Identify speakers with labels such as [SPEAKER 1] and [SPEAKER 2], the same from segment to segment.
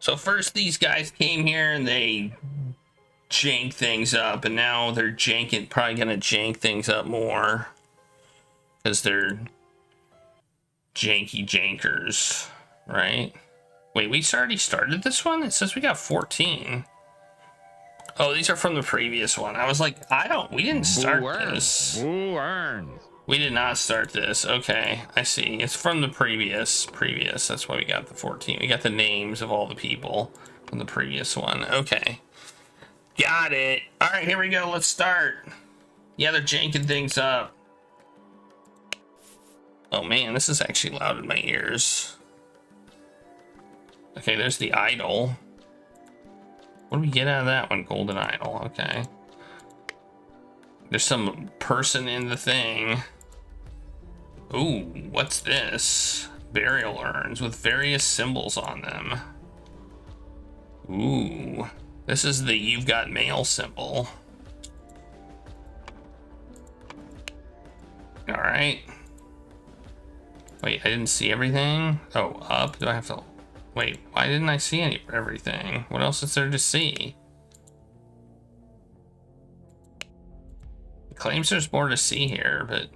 [SPEAKER 1] So first these guys came here and they jank things up, and now they're probably gonna jank things up more because they're janky jankers, right? Wait, we already started this one? It says we got 14. Oh, these are from the previous one. I was like, we didn't start this. We did not start this. Okay, I see. It's from the previous. That's why we got the 14. We got the names of all the people from the previous one. Okay. Got it. All right, here we go. Let's start. Yeah, they're janking things up. Oh man, this is actually loud in my ears. Okay, there's the idol. What do we get out of that one? Golden idol. Okay. There's some person in the thing. Ooh, what's this? Burial urns with various symbols on them. Ooh, this is the "you've got mail" symbol. All right. Wait, I didn't see everything. Oh, up. Do I have to? Wait, why didn't I see everything? What else is there to see? It claims there's more to see here, but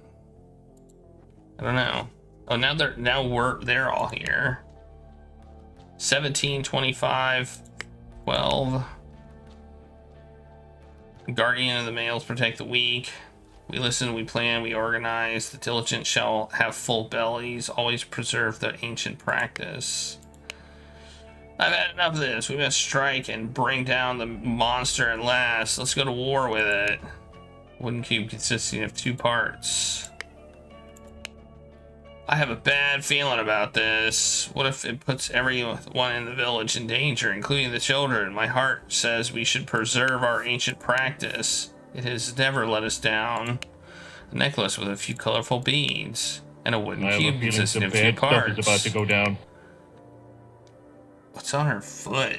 [SPEAKER 1] I don't know. Oh, they're all here. 17, 25, 12. Guardian of the males protect the weak. We listen, we plan, we organize. The diligent shall have full bellies. Always preserve the ancient practice. I've had enough of this. We must strike and bring down the monster at last. Let's go to war with it. Wooden cube consisting of 2 parts. I have a bad feeling about this. What if it puts everyone in the village in danger, including the children? My heart says we should preserve our ancient practice. It has never let us down. A necklace with a few colorful beads and a wooden cube consisting of 2 parts.
[SPEAKER 2] Stuff is about to go down.
[SPEAKER 1] What's on her foot?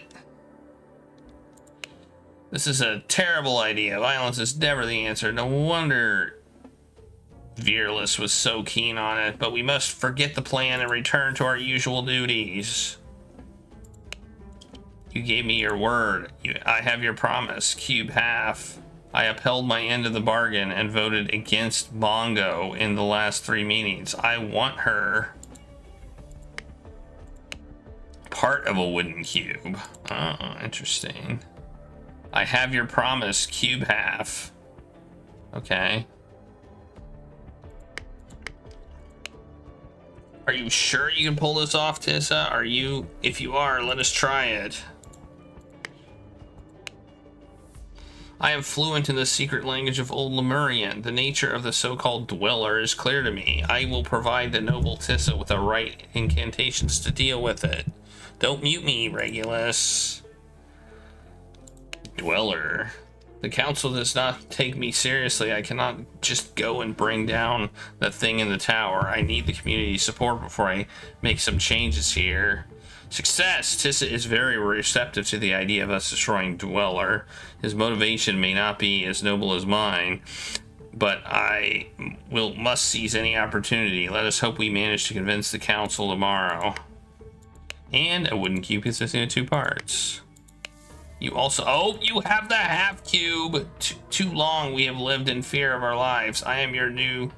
[SPEAKER 1] This is a terrible idea. Violence is never the answer. No wonder Veerless was so keen on it, but we must forget the plan and return to our usual duties. You gave me your word. I have your promise. Cube half. I upheld my end of the bargain and voted against Mongo in the last 3 meetings. I want her. Part of a wooden cube. Oh, interesting. I have your promise. Cube half. Okay. Are you sure you can pull this off, Tissa? If you are, let us try it. I am fluent in the secret language of Old Lemurian. The nature of the so-called dweller is clear to me. I will provide the noble Tissa with the right incantations to deal with it. Don't mute me, Regulus. Dweller. The council does not take me seriously. I cannot just go and bring down the thing in the tower. I need the community support before I make some changes here. Success! Tissa is very receptive to the idea of us destroying Dweller. His motivation may not be as noble as mine, but I must seize any opportunity. Let us hope we manage to convince the council tomorrow. And a wooden cube consisting of 2 parts. You also, you have the half cube. Too long we have lived in fear of our lives. I am your new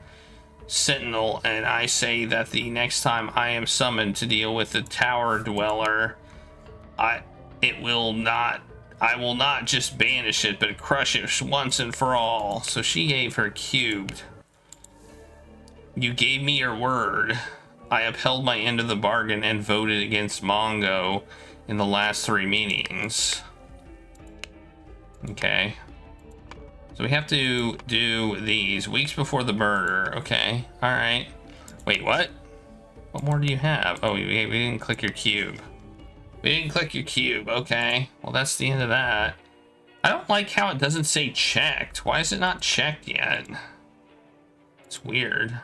[SPEAKER 1] sentinel, and I say that the next time I am summoned to deal with the tower dweller, I will not just banish it, but crush it once and for all. So she gave her cubed. You gave me your word. I upheld my end of the bargain and voted against Mongo in the last 3 meetings. Okay. So we have to do these weeks before the murder. Okay. All right. Wait, what? What more do you have? Oh, we didn't click your cube. We didn't click your cube. Okay. Well, that's the end of that. I don't like how it doesn't say checked. Why is it not checked yet? It's weird.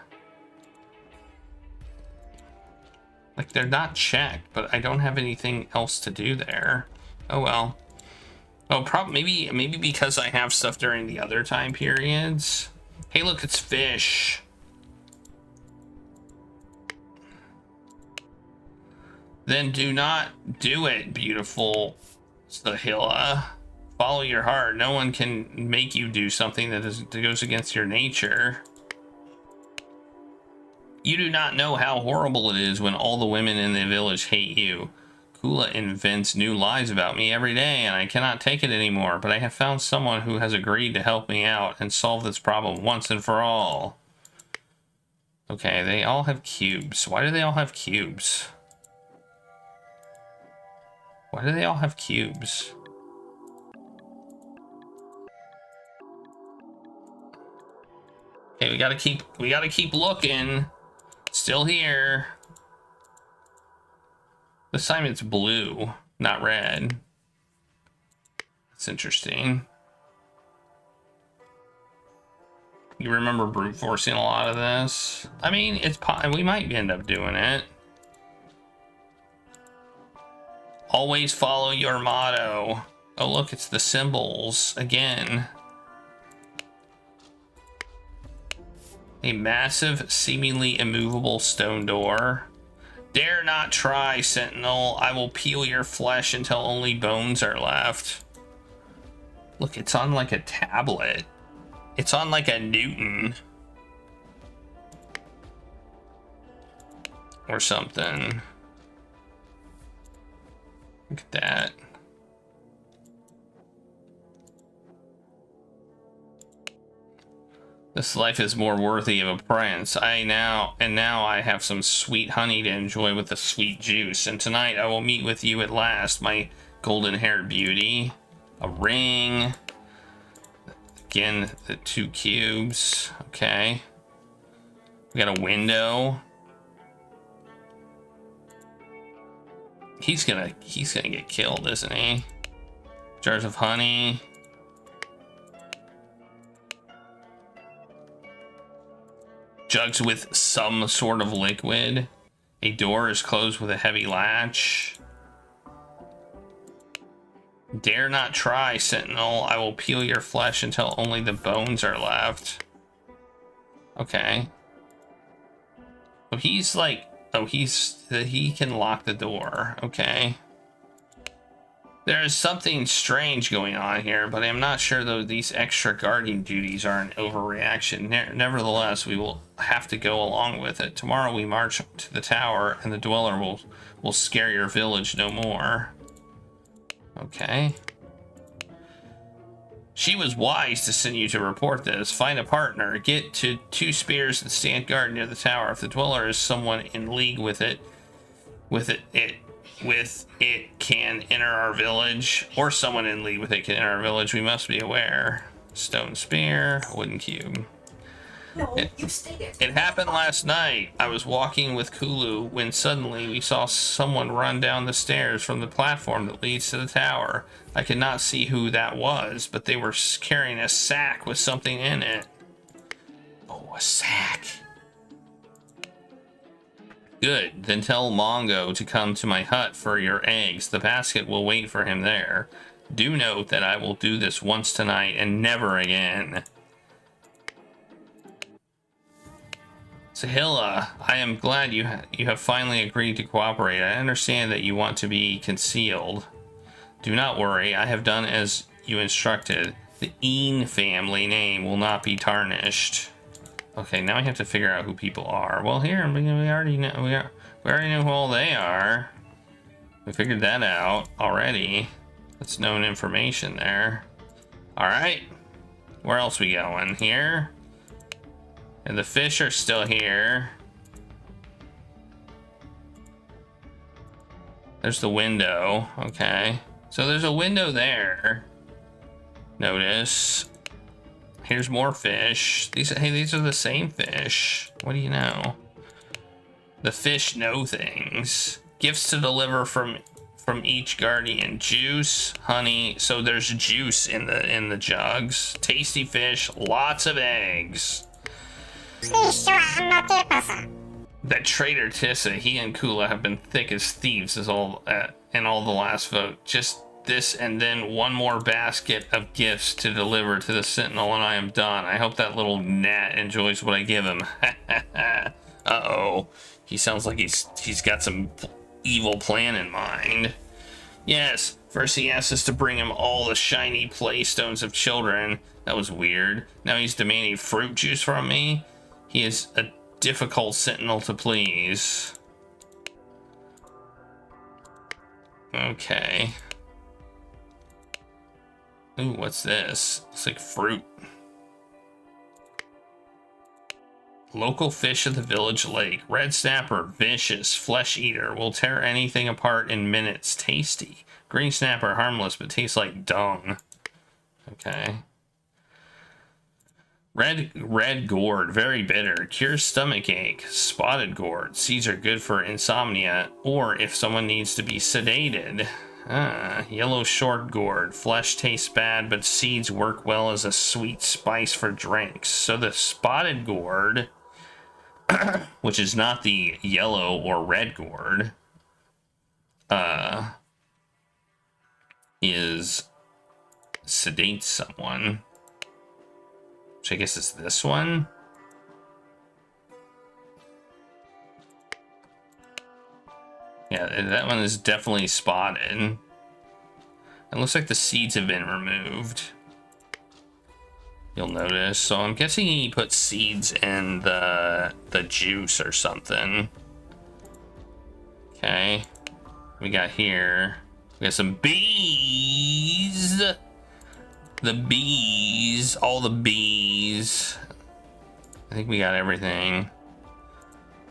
[SPEAKER 1] Like, they're not checked, but I don't have anything else to do there. Oh, well. Oh, maybe because I have stuff during the other time periods. Hey, look, it's fish. Then do not do it, beautiful Sahila. Follow your heart. No one can make you do something that goes against your nature. You do not know how horrible it is when all the women in the village hate you. Kula invents new lies about me every day, and I cannot take it anymore, but I have found someone who has agreed to help me out and solve this problem once and for all. Okay, they all have cubes. Why do they all have cubes? Why do they all have cubes? Okay, we gotta keep looking. Still here. This time it's blue, not red. That's interesting. You remember brute forcing a lot of this? I mean, we might end up doing it. Always follow your motto. Oh, look, it's the symbols again. A massive, seemingly immovable stone door. Dare not try, Sentinel. I will peel your flesh until only bones are left. Look, it's on like a tablet. It's on like a Newton. Or something. Look at that. This life is more worthy of a prince. Now I have some sweet honey to enjoy with the sweet juice. And tonight I will meet with you at last, my golden-haired beauty. A ring. Again, the 2 cubes. Okay. We got a window. He's gonna get killed, isn't he? Jars of honey. Jugs with some sort of liquid. A door is closed with a heavy latch. Dare not try, Sentinel. I will peel your flesh until only the bones are left. Okay. So he's like, oh, he can lock the door. Okay. There is something strange going on here, but I'm not sure though these extra guarding duties are an overreaction. Nevertheless, we will have to go along with it. Tomorrow we march to the tower and the dweller will scare your village no more. Okay. She was wise to send you to report this. Find a partner. Get to 2 spears and stand guard near the tower. If the dweller is someone in league with it can enter our village, or someone in league with it can enter our village, we must be aware. Stone spear, wooden cube.
[SPEAKER 2] No, you stated.
[SPEAKER 1] It happened last night. I was walking with Kulu when suddenly we saw someone run down the stairs from the platform that leads to the tower. I could not see who that was, but they were carrying a sack with something in it. Oh, a sack. Good. Then tell Mongo to come to my hut for your eggs. The basket will wait for him there. Do note that I will do this once tonight and never again. Sahila, I am glad you have finally agreed to cooperate. I understand that you want to be concealed. Do not worry, I have done as you instructed. The Een family name will not be tarnished. Okay, now we have to figure out who people are. Well, here we already know we already know who all they are. We figured that out already. That's known information there. All right, where else we going? Here. And the fish are still here. There's the window. Okay. So there's a window there. Notice. Here's more fish. These are the same fish. What do you know? The fish know things. Gifts to deliver from each guardian. Juice, honey. So there's juice in the jugs. Tasty fish. Lots of eggs. That traitor Tissa, he and Kula have been thick as thieves in all the last vote. Just this and then one more basket of gifts to deliver to the Sentinel and I am done. I hope that little gnat enjoys what I give him. Uh-oh. He sounds like he's got some evil plan in mind. Yes, first he asked us to bring him all the shiny playstones of children. That was weird. Now he's demanding fruit juice from me. He is a difficult sentinel to please. Okay. Ooh, what's this? It's like fruit. Local fish of the village lake. Red snapper, vicious, flesh eater, will tear anything apart in minutes. Tasty. Green snapper, harmless, but tastes like dung. Okay. Red gourd, very bitter. Cures stomach ache. Spotted gourd. Seeds are good for insomnia, or if someone needs to be sedated. Yellow short gourd. Flesh tastes bad, but seeds work well as a sweet spice for drinks. So the spotted gourd, which is not the yellow or red gourd, is sedate someone. Which I guess is this one. Yeah, that one is definitely spotted. It looks like the seeds have been removed. You'll notice. So I'm guessing he put seeds in the juice or something. Okay. We got here. We got some bees. The bees. All the bees. I think we got everything.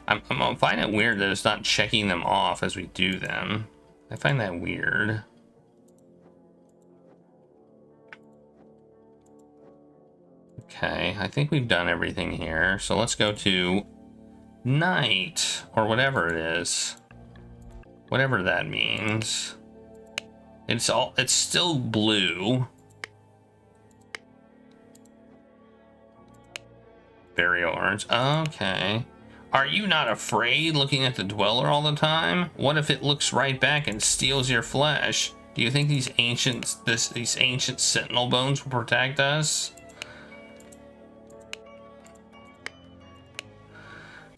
[SPEAKER 1] I'm finding it weird that it's not checking them off as we do them. I find that weird. Okay, I think we've done everything here. So let's go to night, or whatever it is. Whatever that means. It's still blue. Berry orange. Okay. Are you not afraid looking at the dweller all the time? What if it looks right back and steals your flesh? Do you think these ancient sentinel bones will protect us?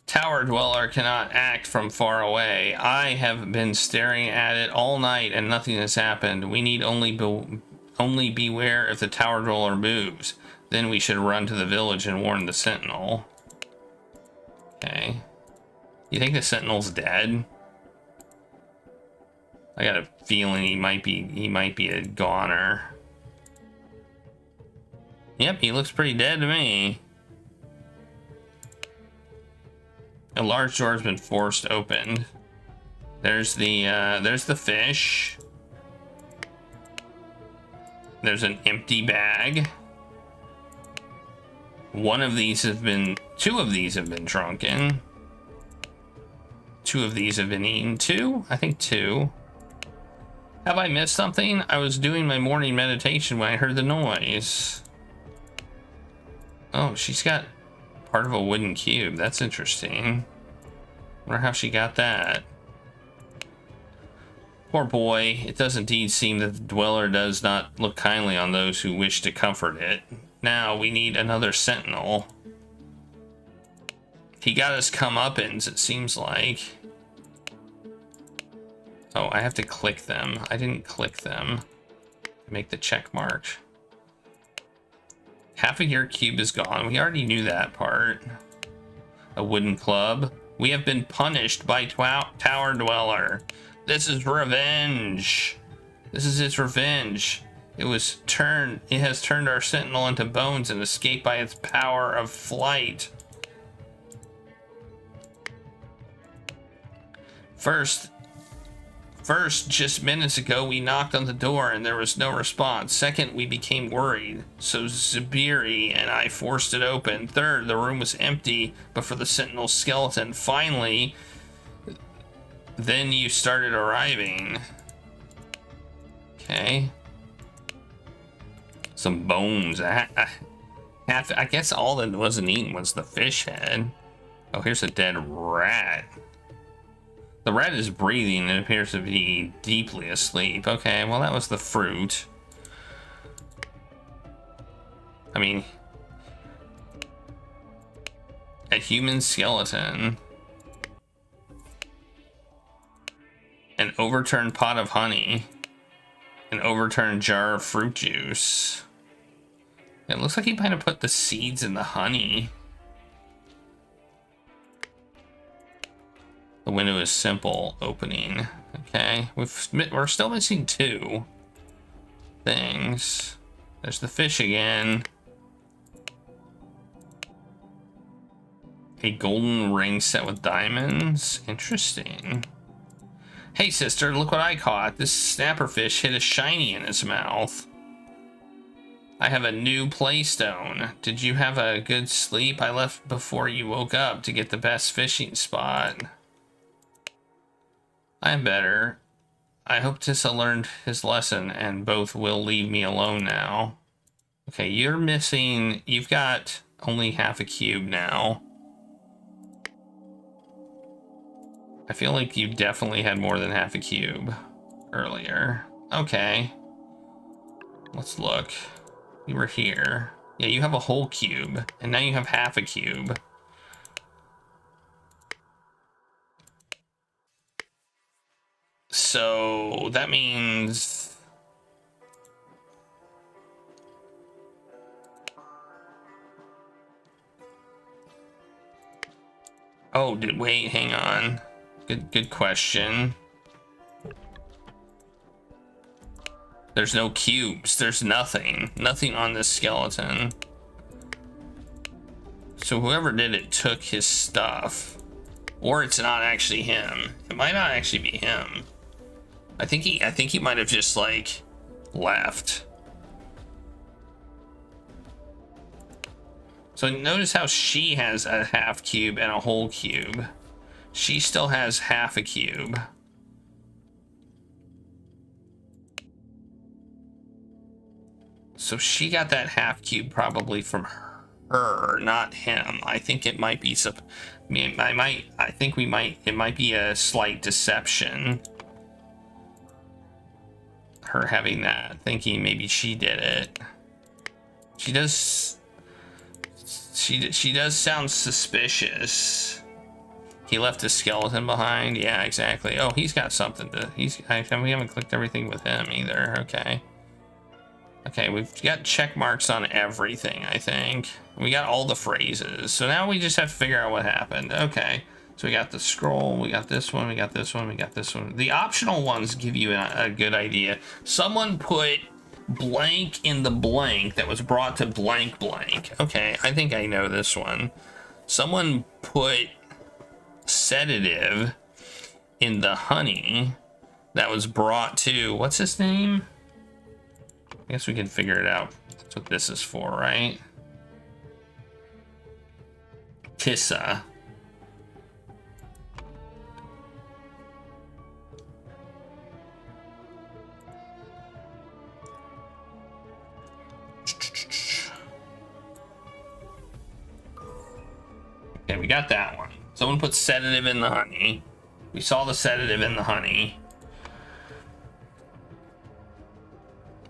[SPEAKER 1] Tower dweller cannot act from far away. I have been staring at it all night and nothing has happened. We need only beware if the tower dweller moves. Then we should run to the village and warn the sentinel. Okay. You think the sentinel's dead? I got a feeling he might be a goner. Yep, he looks pretty dead to me. A large door has been forced open. There's the fish. There's an empty bag. Two of these have been drunken. Two of these have been eaten. Two? I think two. Have I missed something? I was doing my morning meditation when I heard the noise. Oh, she's got part of a wooden cube. That's interesting. Wonder how she got that. Poor boy. It does indeed seem that the dweller does not look kindly on those who wish to comfort it. Now we need another sentinel. He got us comeuppance, it seems like. Oh, I have to click them. I didn't click them. Make the check mark. Half of your cube is gone. We already knew that part. A wooden club. We have been punished by Tower Dweller. This is revenge. This is its revenge. It has turned our sentinel into bones and escaped by its power of flight. First, just minutes ago, we knocked on the door and there was no response. Second, we became worried. So Zubiri and I forced it open. Third, the room was empty, but for the sentinel's skeleton. Finally, then you started arriving. Okay. Some bones. I guess all that wasn't eaten was the fish head. Oh, here's a dead rat. The rat is breathing and appears to be deeply asleep. Okay, well that was the fruit. I mean, a human skeleton. overturned pot of honey, an overturned jar of fruit juice. It looks like he might have put the seeds in the honey. The window is simple opening. Okay, we're still missing 2 things. There's the fish again. A golden ring set with diamonds. Interesting. Hey sister, look what I caught. This snapper fish hit a shiny in his mouth. I have a new playstone. Did you have a good sleep? I left before you woke up to get the best fishing spot. I'm better. I hope Tissa learned his lesson and both will leave me alone now. Okay, you're missing... You've got only half a cube now. I feel like you definitely had more than half a cube earlier. Okay. Let's look. You were here. Yeah, you have a whole cube. And now you have half a cube. So that means... Oh, wait, hang on. Good question. There's no cubes. There's nothing. Nothing on this skeleton. So whoever did it took his stuff. Or it's not actually him. It might not actually be him. I think he might have just like left. So notice how she has a half cube and a whole cube. She still has half a cube. So she got that half cube probably from her, not him. I think it might be it might be a slight deception. Her having that, thinking maybe she did it. She does sound suspicious. He left his skeleton behind. Yeah, exactly. Oh, he's got something to... we haven't clicked everything with him either. Okay. Okay, we've got check marks on everything, I think. We got all the phrases. So now we just have to figure out what happened. Okay. So we got the scroll. We got this one. We got this one. We got this one. The optional ones give you a good idea. Someone put blank in the blank that was brought to blank blank. Okay, I think I know this one. Someone put sedative in the honey that was brought to, what's his name? I guess we can figure it out. That's what this is for, right? Tissa. Okay, we got that one. Someone put sedative in the honey. We saw the sedative in the honey.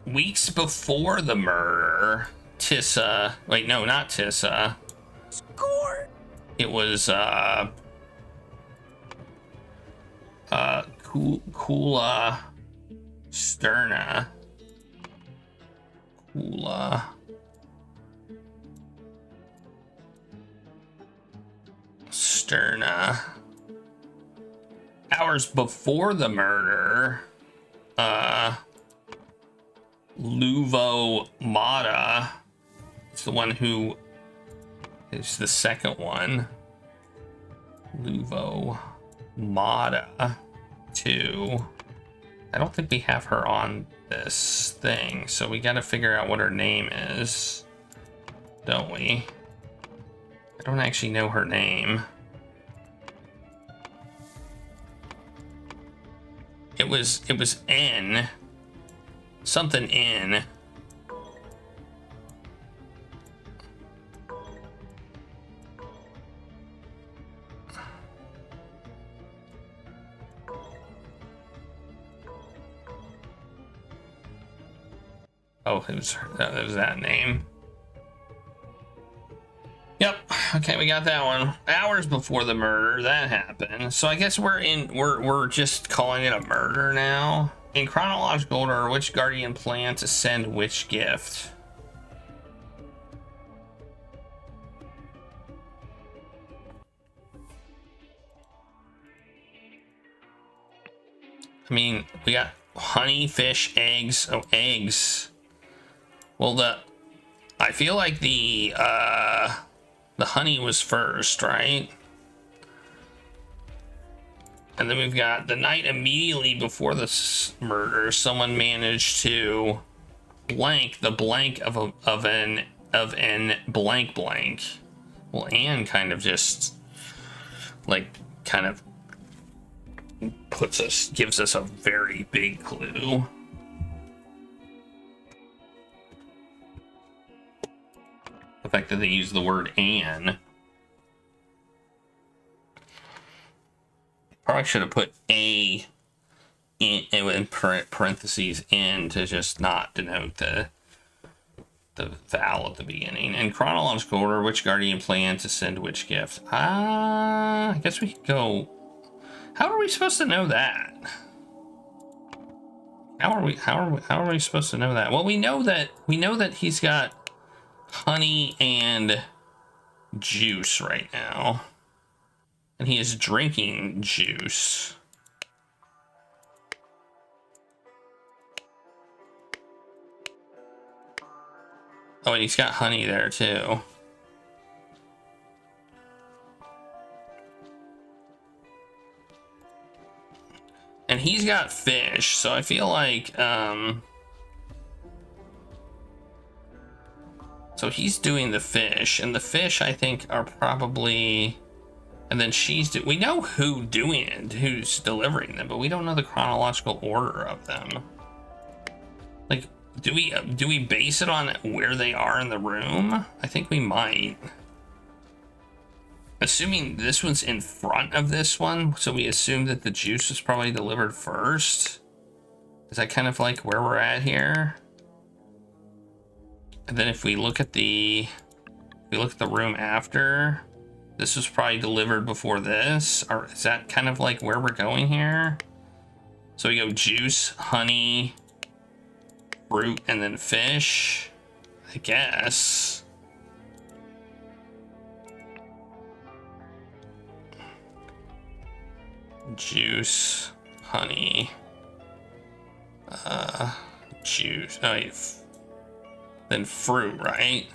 [SPEAKER 1] Weeks before the murder, Tissa... Wait, no, not Tissa.
[SPEAKER 2] Score!
[SPEAKER 1] It was, Kula Sterna. Kula... Sterna. Hours before the murder, Luvo Mata is the one who is the second one. Luvo Mata 2. I don't think we have her on this thing, so we got to figure out what her name is, don't we? I don't actually know her name. It was N. Something N. Oh, it was that name. Yep. Okay, we got that one. Hours before the murder, that happened. So I guess we're just calling it a murder now. In chronological order, which guardian planned to send which gift? I mean, we got honey, fish, eggs. Oh, eggs. Well, I feel like the honey was first, right? And then we've got the night immediately before the murder. Someone managed to blank the blank of an blank blank. Well, Anne kind of just like kind of gives us a very big clue. The fact that they use the word Anne. Probably should have put a in parentheses in to just not denote the vowel at the beginning. In chronological order, which guardian planned to send which gift? I guess we could go. How are we supposed to know that? How are we supposed to know that? Well, we know that he's got honey and juice right now, and he is drinking juice. Oh, and he's got honey there too. And he's got fish, so I feel like so he's doing the fish, and the fish I think are probably, and then we know who's delivering them, but we don't know the chronological order of them. Like, do we base it on where they are in the room? I think we might. Assuming this one's in front of this one, so we assume that the juice was probably delivered first. Is that kind of like where we're at here? And then if we look at the room after, this was probably delivered before this. Or is that kind of like where we're going here? So we go juice, honey, fruit, and then fish, I guess. Juice, honey, juice. Oh, wait. Then fruit, right?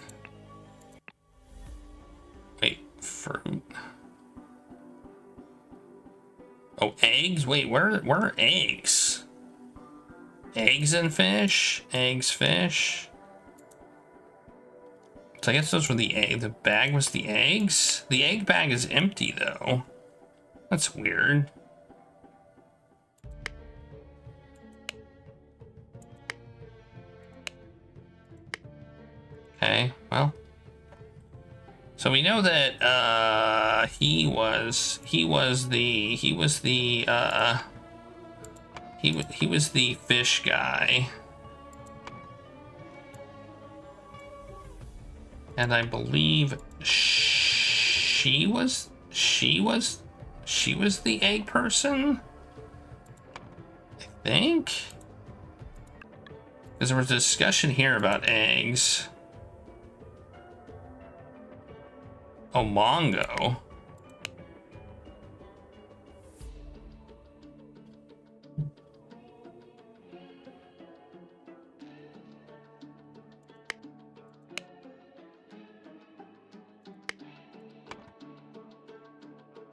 [SPEAKER 1] Wait, fruit. Oh, eggs? Wait, where are eggs? Eggs and fish? Eggs, fish? So I guess those were the egg. The bag was the eggs? The egg bag is empty, though. That's weird. Okay, well. So we know that he was the fish guy. And I believe she was the egg person, I think. Because there was a discussion here about eggs. Oh, Mongo.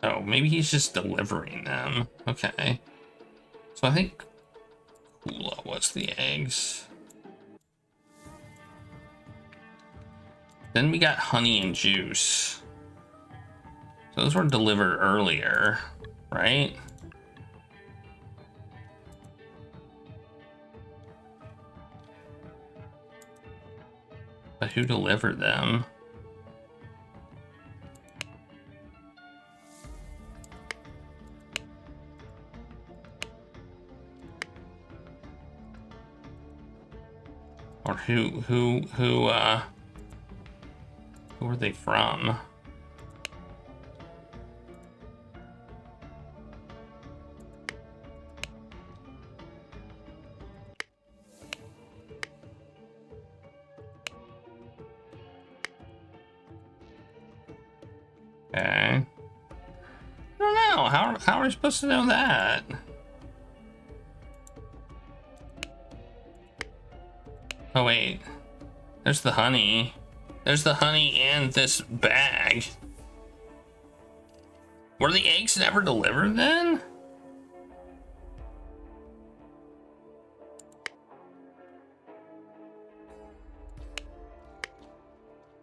[SPEAKER 1] Oh, maybe he's just delivering them. Okay. So I think Kula was the eggs. Then we got honey and juice. So those were delivered earlier, right? But who delivered them? Or who Who are they from? Okay. I don't know. How are we supposed to know that? Oh, wait. There's the honey. There's the honey and this bag. Were the eggs never delivered then?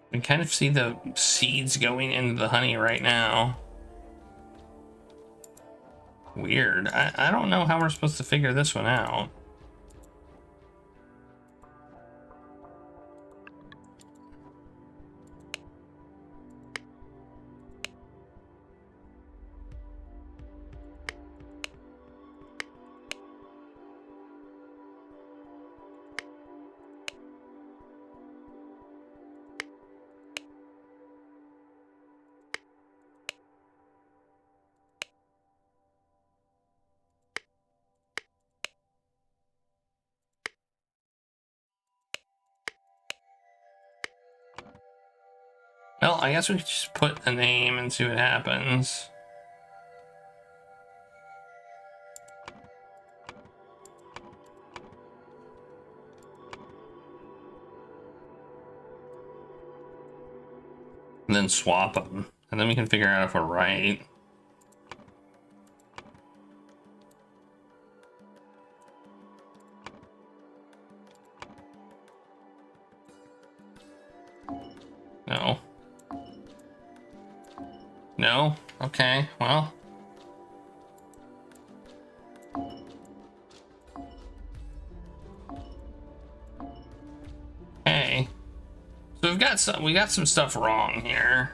[SPEAKER 1] I can kind of see the seeds going into the honey right now. Weird. I don't know how we're supposed to figure this one out. Well, I guess we could just put a name and see what happens. And then swap them. And then we can figure out if we're right. No. No? Okay, well. Hey. So we got some stuff wrong here.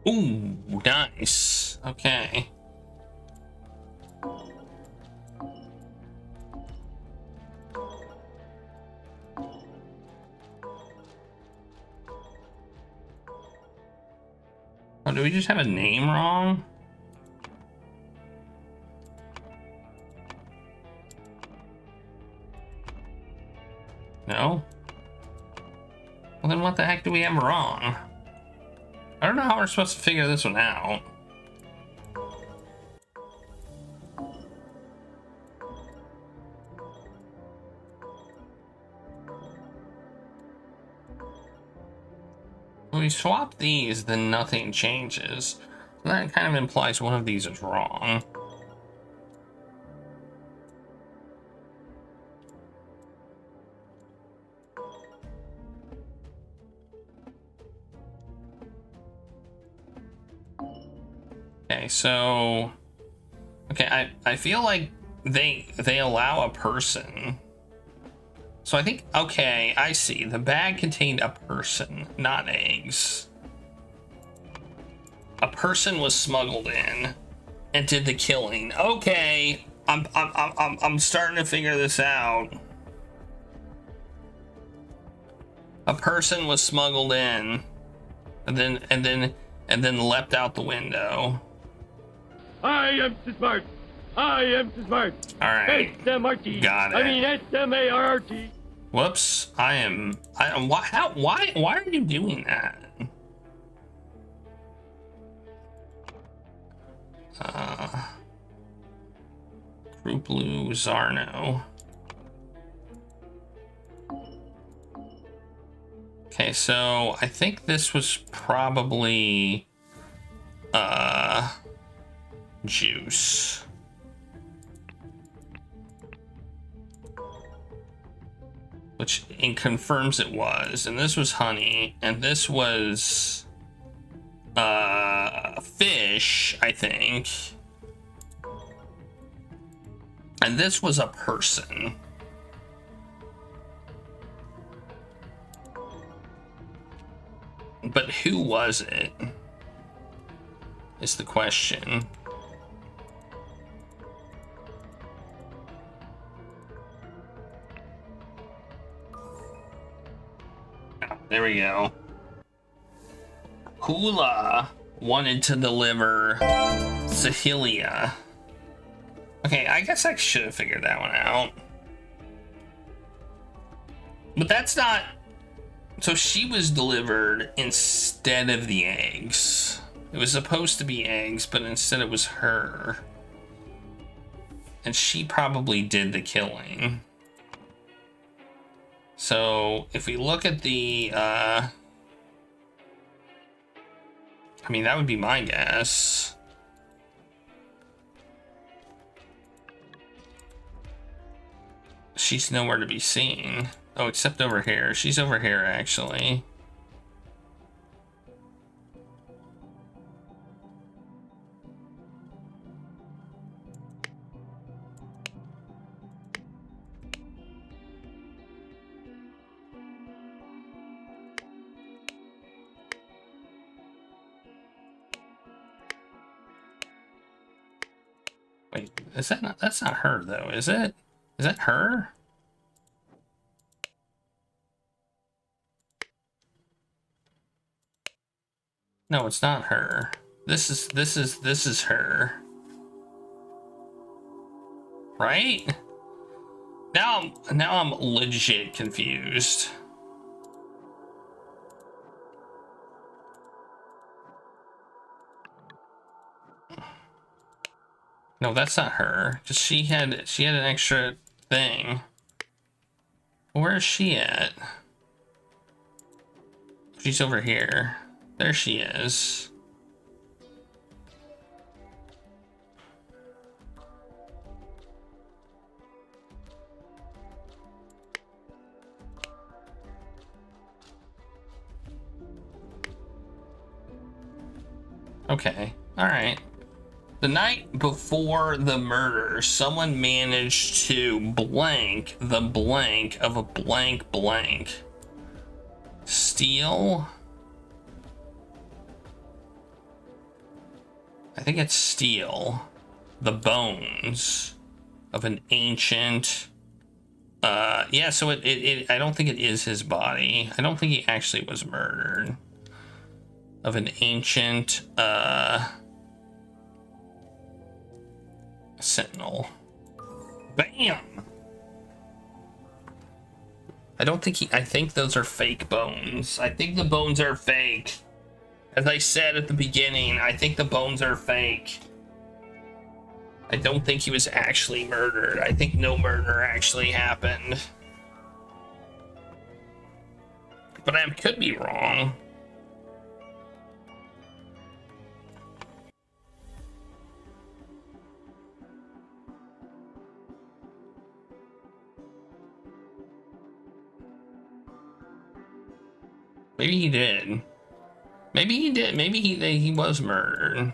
[SPEAKER 1] Ooh, nice. Okay. Oh, do we just have a name wrong? No? Well, then what the heck do we have wrong? I don't know how we're supposed to figure this one out. When we swap these, then nothing changes. So that kind of implies one of these is wrong. Okay, so... Okay, I feel like they allow a person. So I think, okay, I see. The bag contained a person, not eggs. A person was smuggled in and did the killing. Okay, I'm starting to figure this out. A person was smuggled in and then leapt out the window.
[SPEAKER 3] I am too smart. I am too smart.
[SPEAKER 1] All right.
[SPEAKER 3] S-M-R-T.
[SPEAKER 1] Got it.
[SPEAKER 3] I mean S-M-A-R-T.
[SPEAKER 1] Whoops. Why are you doing that? Kruplu Zarno. Okay, so I think this was probably juice. Which it confirms it was, and this was honey, and this was fish, I think. And this was a person. But who was it? Is the question. There we go. Hula wanted to deliver Sahilia. Okay, I guess I should have figured that one out. But that's not... So she was delivered instead of the eggs. It was supposed to be eggs, but instead it was her. And she probably did the killing. So if we look at the... I mean, that would be my guess. She's nowhere to be seen. Oh, except over here. She's over here, actually. Wait, is that not... That's not her, though, is it? Is that her? No, it's not her. This is her. Right? Now I'm legit confused. No, that's not her. Cause she had an extra thing. Where is she at? She's over here. There she is. Okay, all right. The night before the murder, someone managed to blank the blank of a blank blank. Steal? I think it's steal the bones of an ancient... yeah, so it I don't think it is his body. I don't think he actually was murdered. Of an ancient, sentinel. Bam! I don't think I think those are fake bones. I think the bones are fake. As I said at the beginning, I think the bones are fake. I don't think he was actually murdered. I think no murder actually happened. But I could be wrong. Maybe he did. Maybe he did. Maybe he was murdered.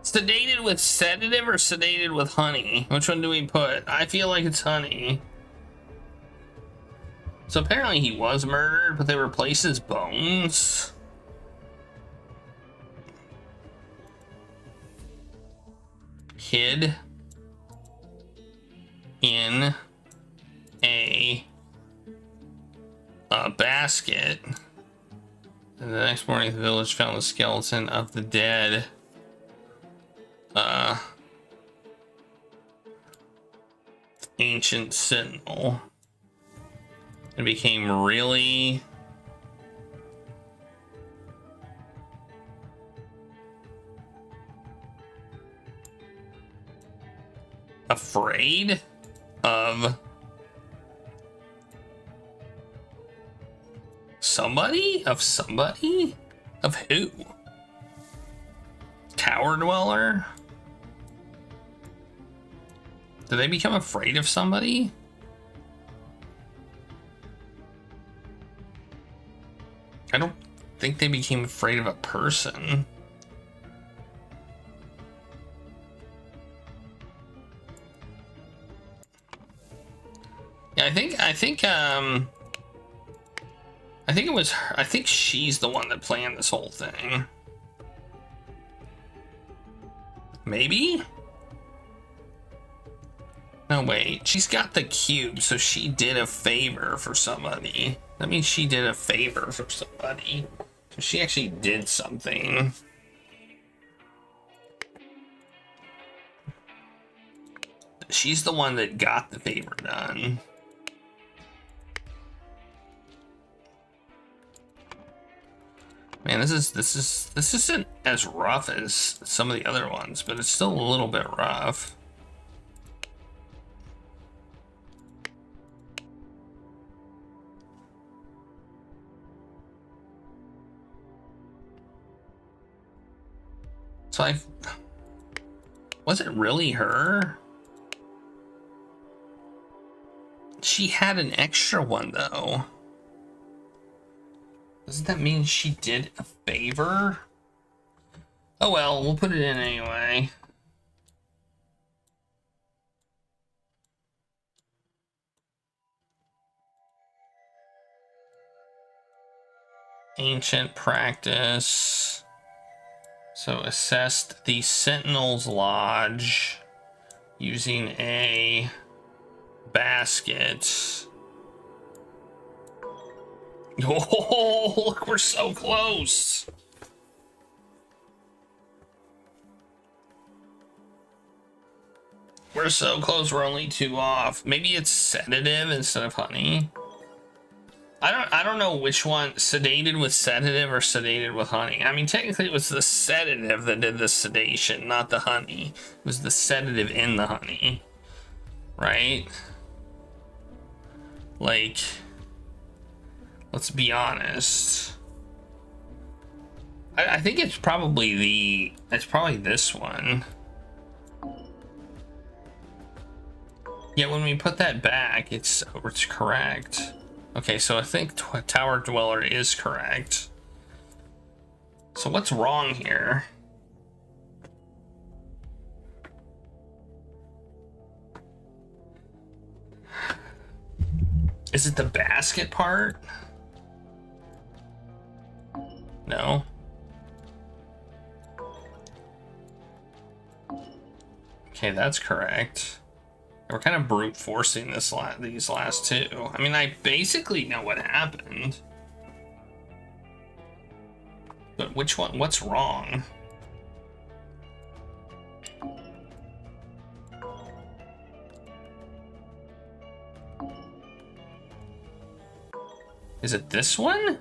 [SPEAKER 1] Sedated with sedative or sedated with honey? Which one do we put? I feel like it's honey. So apparently he was murdered, but they replaced his bones. Hid in a basket. And the next morning, the village found the skeleton of the dead. Ancient sentinel. It became really Afraid of somebody? Of somebody? Of who? Tower dweller? Did they become afraid of somebody? I don't think they became afraid of a person. Yeah, I think it was her. I think she's the one that planned this whole thing. Maybe? No, wait. She's got the cube, so she did a favor for somebody. That means she did a favor for somebody. So she actually did something. She's the one that got the favor done. Man, this isn't as rough as some of the other ones, but it's still a little bit rough. So was it really her? She had an extra one though. Doesn't that mean she did a favor? Oh well, we'll put it in anyway. Ancient practice. So assessed the Sentinel's Lodge using a basket. Oh, look, we're so close. We're so close, we're only 2 off. Maybe it's sedative instead of honey. I don't know which one, sedated with sedative or sedated with honey. I mean, technically it was the sedative that did the sedation, not the honey. It was the sedative in the honey, right? Like, let's be honest. I think it's probably this one. Yeah, when we put that back, it's correct. Okay, so I think Tower Dweller is correct. So what's wrong here? Is it the basket part? No. Okay, that's correct. We're kind of brute forcing these last 2. I mean, I basically know what happened. But which one? What's wrong? Is it this one?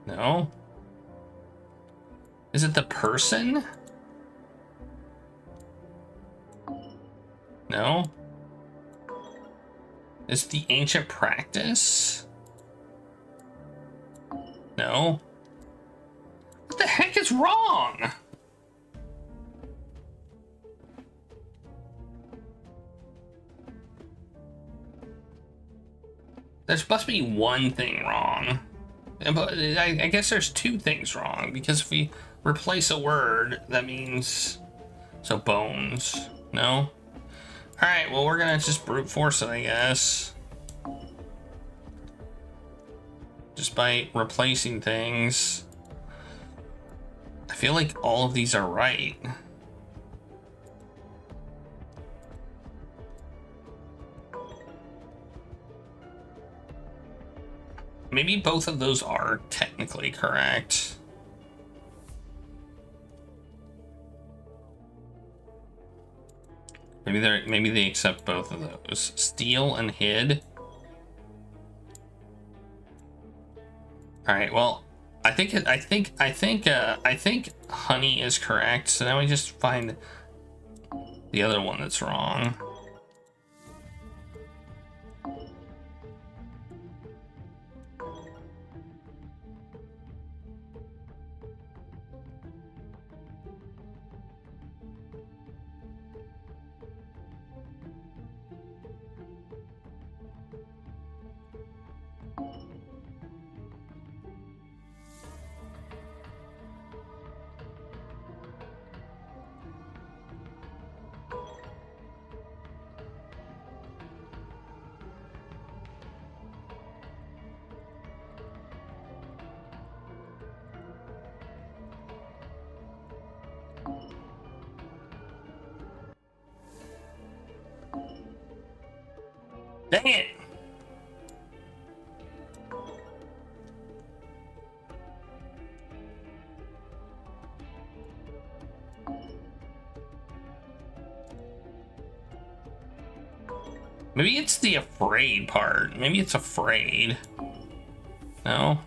[SPEAKER 1] No. Is it the person? No. Is the ancient practice? No. What the heck is wrong? There must be one thing wrong. But I guess there's 2 things wrong, because if we replace a word, that means... So bones. No? Alright, well, we're gonna just brute force it, I guess. Just by replacing things. I feel like all of these are right. Maybe both of those are technically correct. Maybe they accept both of those. Steal and hid. All right. Well, I think honey is correct. So now we just find the other one that's wrong. Dang it! Maybe it's the afraid part. Maybe it's afraid. No?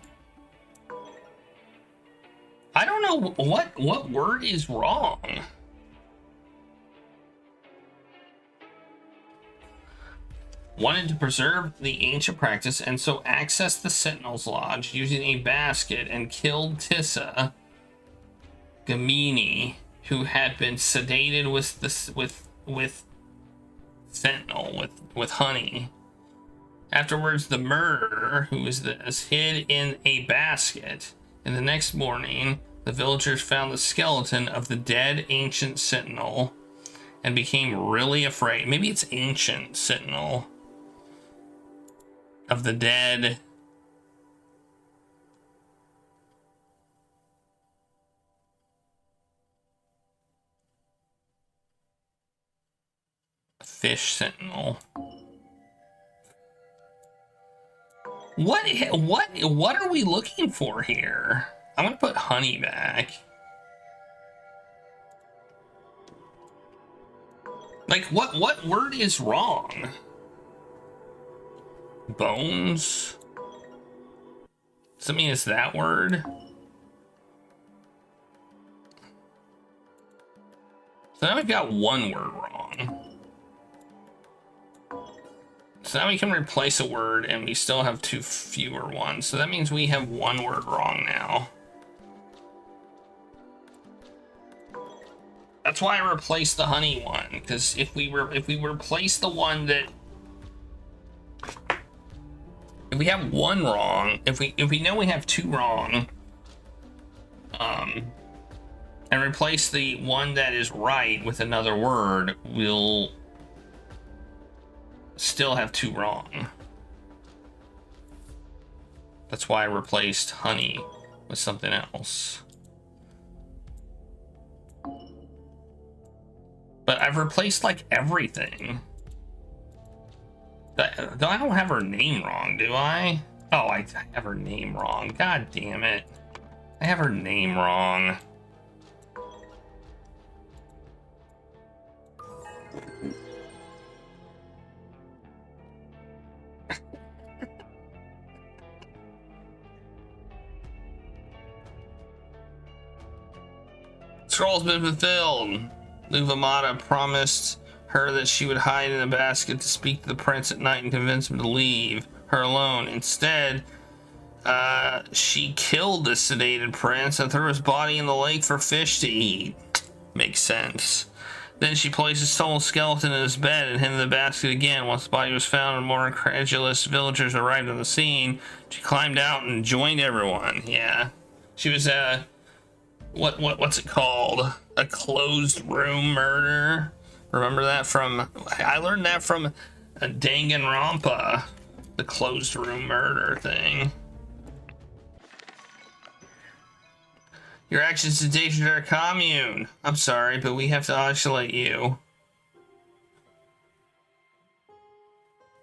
[SPEAKER 1] I don't know what word is wrong. Wanted to preserve the ancient practice and so accessed the Sentinel's Lodge using a basket and killed Tissa Gamini, who had been sedated with Sentinel, with honey. Afterwards, the murderer, who is this, hid in a basket. And the next morning, the villagers found the skeleton of the dead ancient Sentinel and became really afraid. Maybe it's ancient Sentinel. Of the dead fish Sentinel. What are we looking for here? I'm gonna put honey back. Like what word is wrong? Bones? Does that mean it's that word? So now we've got one word wrong. So now we can replace a word and we still have two fewer ones. So that means we have one word wrong now. That's why I replaced the honey one, because if we replace the one that, if we have one wrong, if we know we have two wrong, and replace the one that is right with another word, we'll still have two wrong. That's why I replaced honey with something else. But I've replaced like everything. I don't have her name wrong, do I? Oh, I have her name wrong. God damn it. I have her name wrong. Scroll's been fulfilled. Luvamata promised her that she would hide in a basket to speak to the prince at night and convince him to leave her alone. Instead, she killed the sedated prince and threw his body in the lake for fish to eat. Makes sense. Then she placed his soul skeleton in his bed and hid in the basket again. Once the body was found and more incredulous villagers arrived on the scene, she climbed out and joined everyone. Yeah. She was what's it called? A closed room murder. Remember that from, I learned that from Danganronpa, the closed room murder thing. Your actions endanger our commune. I'm sorry, but we have to isolate you.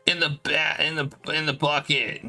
[SPEAKER 1] In the bucket.